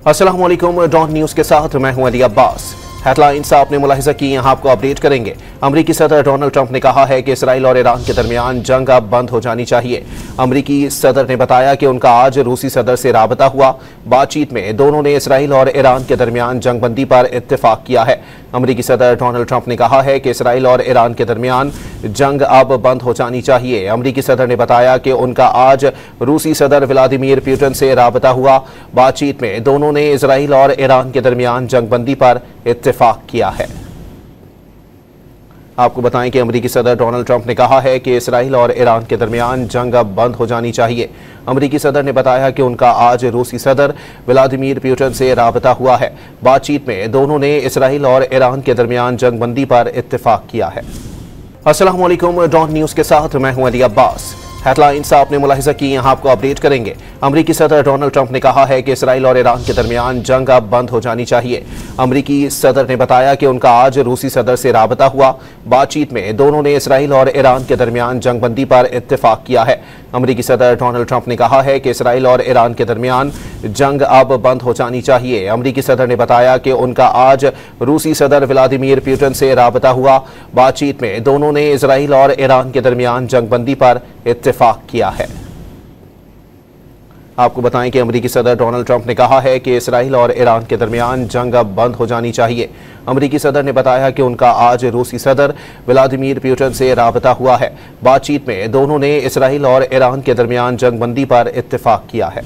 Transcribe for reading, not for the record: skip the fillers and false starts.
अस्सलाम वालेकुम। Don news के साथ मैं हूं अली अब्बास। हेडलाइंस आपने मुलाहिजा की, यहाँ आपको अपडेट करेंगे। अमरीकी सदर डोनाल्ड ट्रंप ने कहा है कि इसराइल और ईरान के दरमियान जंग अब बंद हो जानी चाहिए। अमरीकी सदर ने बताया कि उनका आज रूसी सदर से राबता हुआ। बातचीत में दोनों ने इसराइल और ईरान के दरमियान जंगबंदी पर इत्तेफाक किया है। अमरीकी सदर डोनाल्ड ट्रंप ने कहा है कि इसराइल और ईरान के दरमियान जंग अब बंद हो जानी चाहिए। अमरीकी सदर ने बताया कि उनका आज रूसी सदर व्लादिमीर पुतिन से राबता हुआ। बातचीत में दोनों ने इसराइल और ईरान के दरमियान जंगबंदी पर इत्तेफाक किया है। आपको बताएं कि अमरीकी सदर डोनाल्ड ट्रंप ने कहा है कि इसराइल और ईरान के दरमियान जंग अब बंद हो जानी चाहिए। अमरीकी सदर ने बताया कि उनका आज रूसी सदर व्लादिमीर पुतिन से राबता हुआ है। बातचीत में दोनों ने इसराइल और ईरान के दरमियान जंगबंदी पर इत्तेफाक किया है। अस्सलाम वालेकुम। डॉन न्यूज के साथ मैं हूं अली अब्बास। हेडलाइंस आपने मुलाहिजा की, यहाँ आपको अपडेट करेंगे। अमरीकी सदर डोनाल्ड ट्रंप ने कहा है कि इसराइल और ईरान के दरमियान जंग अब बंद हो जानी चाहिए। अमरीकी सदर ने बताया कि उनका आज रूसी सदर से राबता हुआ। बातचीत में दोनों ने इसराइल और ईरान के दरमियान जंगबंदी पर इत्तेफाक किया है। अमरीकी सदर डोनाल्ड ट्रंप ने कहा है कि इसराइल और ईरान के दरमियान जंग अब बंद हो जानी चाहिए। अमरीकी सदर ने बताया कि उनका आज रूसी सदर व्लादिमीर पुतिन से राबता हुआ। बातचीत में दोनों ने इसराइल और ईरान के दरमियान जंगबंदी पर इत्तेफाक किया है। आपको बताएं कि अमरीकी सदर डोनाल्ड ट्रंप ने कहा है कि इसराइल और ईरान के दरमियान जंग अब बंद हो जानी चाहिए। अमरीकी सदर ने बताया कि उनका आज रूसी सदर व्लादिमीर पुतिन से राबता हुआ है। बातचीत में दोनों ने इसराइल और ईरान के दरमियान जंगबंदी पर इत्तेफाक किया है।